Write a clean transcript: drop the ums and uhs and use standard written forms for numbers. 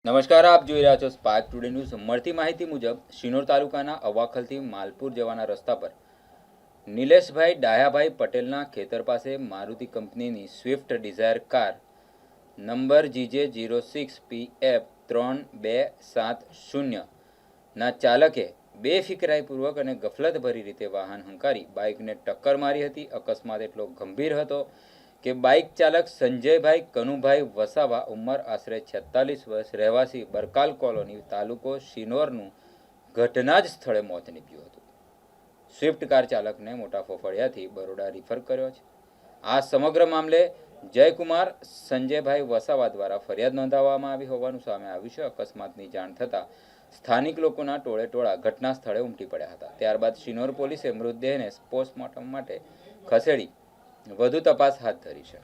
નમસ્કાર, આપ જોઈ રહ્યા છો સ્પાર્ક ટુડે ન્યૂઝ। મળતી માહિતી મુજબ શિનોર તાલુકાના અવાખલથી માલપુર જવાના રસ્તા પર નિલેશભાઈ ડાયાભાઈ પટેલના ખેતર પાસે મારુતિ કંપનીની Swift Dzire car number GJ06PF3270 ના ચાલકે બેફિકરાઈપૂર્વક અને ગફલતભરી રીતે વાહન હંકારી બાઇકને ટક્કર મારી હતી। અકસ્માત એટલો ગંભીર હતો કે બાઇક ચાલક સંજયભાઈ કનુભાઈ વસાવા ઉંમર આશરે 46 વર્ષ રહેવાસી બરકાલ કોલોની તાલુકો શિનોરનું ઘટના જ સ્થળે મોત નીપજ્યું હતું। સ્વિફ્ટ કાર ચાલકને મોટા ફફડિયાથી બરોડા રિફર કર્યો છે। આ સમગ્ર મામલે જયકુમાર સંજયભાઈ વસાવા દ્વારા ફરિયાદ નોંધાવવામાં આવી હોવાનું સામે આવ્યું છે। અકસ્માતની જાણ થતાં સ્થાનિક લોકોના ટોળે ટોળા ઘટના સ્થળે ઉમટી પડ્યા હતા। ત્યારબાદ શિનોર પોલીસે મૃતદેહને પોસ્ટમોર્ટમ માટે ખસેડી વધુ તપાસ હાથ ધરી છે।